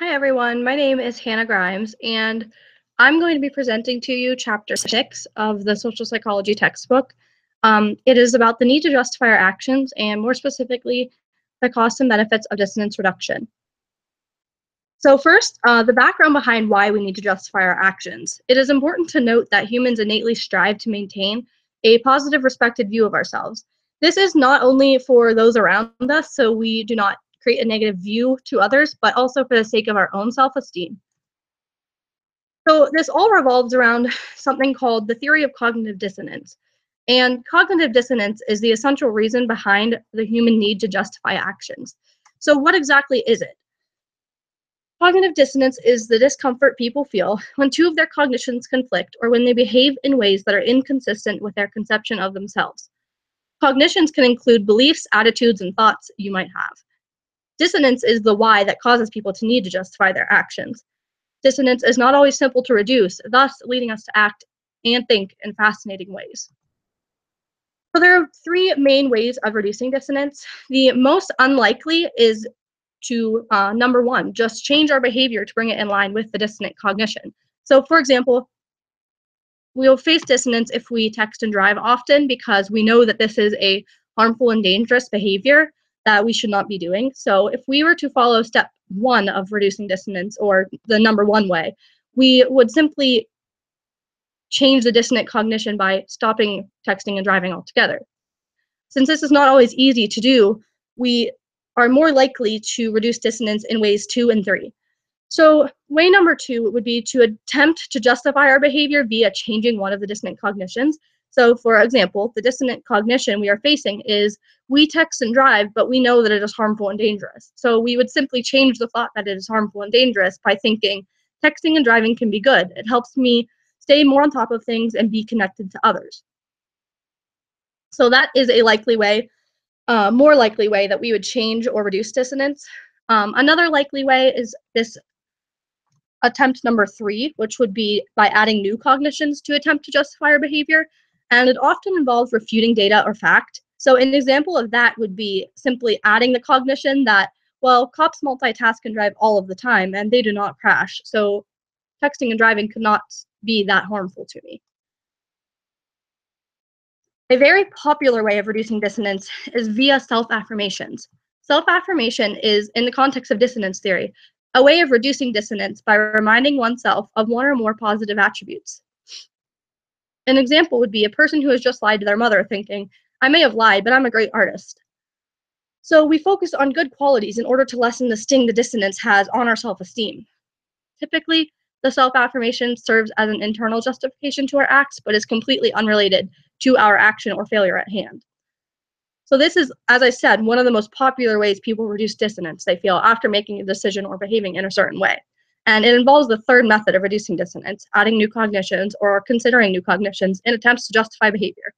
Hi everyone, my name is Hannah Grimes, and I'm going to be presenting to you Chapter 6 of the Social Psychology textbook. It is about the need to justify our actions, and more specifically, the costs and benefits of dissonance reduction. So first, the background behind why we need to justify our actions. It is important to note that humans innately strive to maintain a positive, respected view of ourselves. This is not only for those around us, so we do not create a negative view to others, but also for the sake of our own self-esteem. So this all revolves around something called the theory of cognitive dissonance. And cognitive dissonance is the essential reason behind the human need to justify actions. So what exactly is it? Cognitive dissonance is the discomfort people feel when two of their cognitions conflict or when they behave in ways that are inconsistent with their conception of themselves. Cognitions can include beliefs, attitudes, and thoughts you might have. Dissonance is the why that causes people to need to justify their actions. Dissonance is not always simple to reduce, thus leading us to act and think in fascinating ways. So there are three main ways of reducing dissonance. The most unlikely is to, number one, just change our behavior to bring it in line with the dissonant cognition. So for example, we'll face dissonance if we text and drive often because we know that this is a harmful and dangerous behavior that we should not be doing. So if we were to follow step one of reducing dissonance, or the number one way, we would simply change the dissonant cognition by stopping texting and driving altogether. Since this is not always easy to do, we are more likely to reduce dissonance in ways 2 and 3. So way number 2 would be to attempt to justify our behavior via changing one of the dissonant cognitions. So for example, the dissonant cognition we are facing is we text and drive, but we know that it is harmful and dangerous. So we would simply change the thought that it is harmful and dangerous by thinking texting and driving can be good. It helps me stay more on top of things and be connected to others. So that is a likely way, more likely way that we would change or reduce dissonance. Another likely way is this attempt number 3, which would be by adding new cognitions to attempt to justify our behavior. And it often involves refuting data or fact. So an example of that would be simply adding the cognition that, well, cops multitask and drive all of the time and they do not crash. So texting and driving could not be that harmful to me. A very popular way of reducing dissonance is via self-affirmations. Self-affirmation is, in the context of dissonance theory, a way of reducing dissonance by reminding oneself of one or more positive attributes. An example would be a person who has just lied to their mother thinking, I may have lied, but I'm a great artist. So we focus on good qualities in order to lessen the sting the dissonance has on our self-esteem. Typically, the self-affirmation serves as an internal justification to our acts, but is completely unrelated to our action or failure at hand. So this is, as I said, one of the most popular ways people reduce dissonance they feel after making a decision or behaving in a certain way. And it involves the third method of reducing dissonance, adding new cognitions or considering new cognitions in attempts to justify behavior.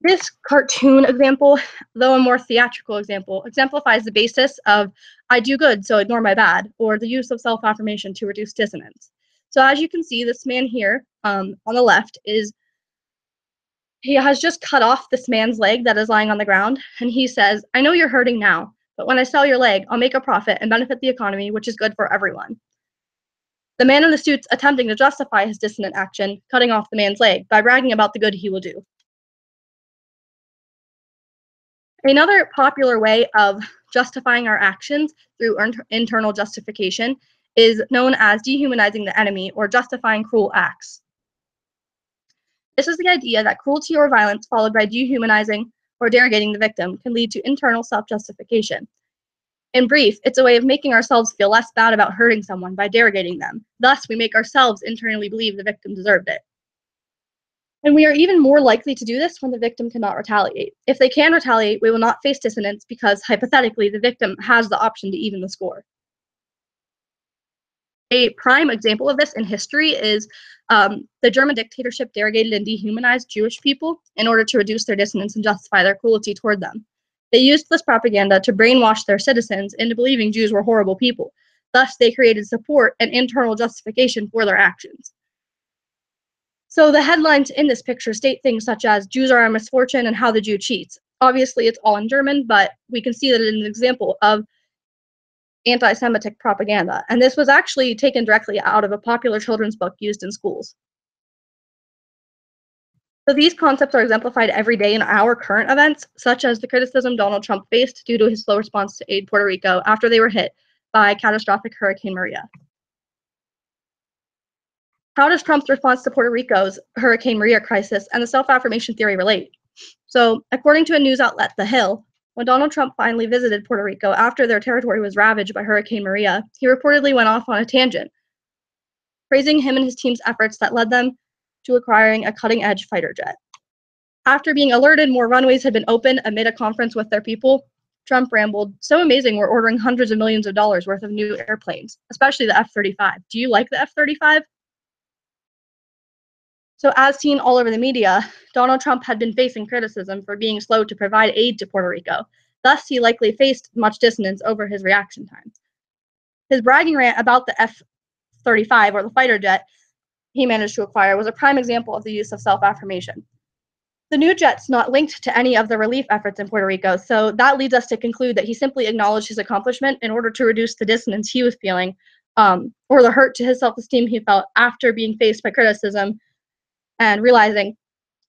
This cartoon example, though a more theatrical example, exemplifies the basis of I do good, so ignore my bad, or the use of self-affirmation to reduce dissonance. So as you can see, this man here on the left he has just cut off this man's leg that is lying on the ground, and he says, I know you're hurting now, but when I sell your leg, I'll make a profit and benefit the economy, which is good for everyone. The man in the suit's attempting to justify his dissonant action, cutting off the man's leg, by bragging about the good he will do. Another popular way of justifying our actions through internal justification is known as dehumanizing the enemy or justifying cruel acts. This is the idea that cruelty or violence followed by dehumanizing or derogating the victim can lead to internal self-justification. In brief, it's a way of making ourselves feel less bad about hurting someone by derogating them. Thus, we make ourselves internally believe the victim deserved it. And we are even more likely to do this when the victim cannot retaliate. If they can retaliate, we will not face dissonance because, hypothetically, the victim has the option to even the score. A prime example of this in history is the German dictatorship derogated and dehumanized Jewish people in order to reduce their dissonance and justify their cruelty toward them. They used this propaganda to brainwash their citizens into believing Jews were horrible people. Thus, they created support and internal justification for their actions. So the headlines in this picture state things such as Jews are a misfortune and how the Jew cheats. Obviously, it's all in German, but we can see that in an example of anti-Semitic propaganda, and this was actually taken directly out of a popular children's book used in schools. So these concepts are exemplified every day in our current events, such as the criticism Donald Trump faced due to his slow response to aid Puerto Rico after they were hit by catastrophic Hurricane Maria. How does Trump's response to Puerto Rico's Hurricane Maria crisis and the self-affirmation theory relate? So, according to a news outlet, The Hill, when Donald Trump finally visited Puerto Rico after their territory was ravaged by Hurricane Maria, he reportedly went off on a tangent, praising him and his team's efforts that led them to acquiring a cutting-edge fighter jet. After being alerted more runways had been opened amid a conference with their people, Trump rambled, "So amazing, we're ordering hundreds of millions of dollars worth of new airplanes, especially the F-35. Do you like the F-35? So, as seen all over the media, Donald Trump had been facing criticism for being slow to provide aid to Puerto Rico. Thus, he likely faced much dissonance over his reaction time. His bragging rant about the F-35, or the fighter jet he managed to acquire, was a prime example of the use of self-affirmation. The new jet's not linked to any of the relief efforts in Puerto Rico, so that leads us to conclude that he simply acknowledged his accomplishment in order to reduce the dissonance he was feeling, or the hurt to his self-esteem he felt after being faced by criticism and realizing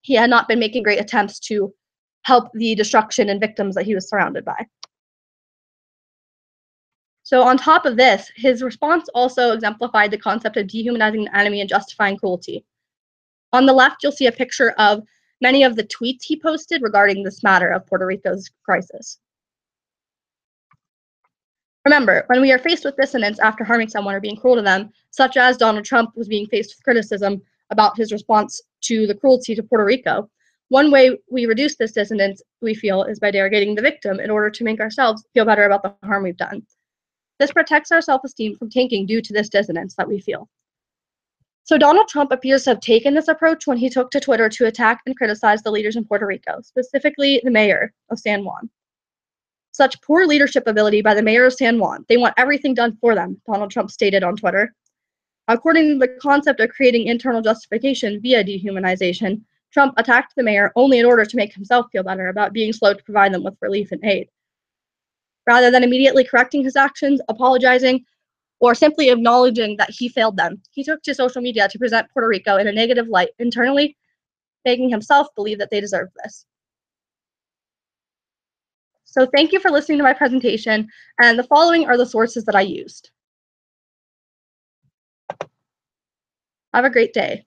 he had not been making great attempts to help the destruction and victims that he was surrounded by. So on top of this, his response also exemplified the concept of dehumanizing the enemy and justifying cruelty. On the left, you'll see a picture of many of the tweets he posted regarding this matter of Puerto Rico's crisis. Remember, when we are faced with dissonance after harming someone or being cruel to them, such as Donald Trump was being faced with criticism about his response to the cruelty to Puerto Rico, one way we reduce this dissonance, we feel, is by derogating the victim in order to make ourselves feel better about the harm we've done. This protects our self-esteem from tanking due to this dissonance that we feel. So Donald Trump appears to have taken this approach when he took to Twitter to attack and criticize the leaders in Puerto Rico, specifically the mayor of San Juan. Such poor leadership ability by the mayor of San Juan. They want everything done for them, Donald Trump stated on Twitter. According to the concept of creating internal justification via dehumanization, Trump attacked the mayor only in order to make himself feel better about being slow to provide them with relief and aid. Rather than immediately correcting his actions, apologizing, or simply acknowledging that he failed them, he took to social media to present Puerto Rico in a negative light internally, making himself believe that they deserved this. So thank you for listening to my presentation, and the following are the sources that I used. Have a great day.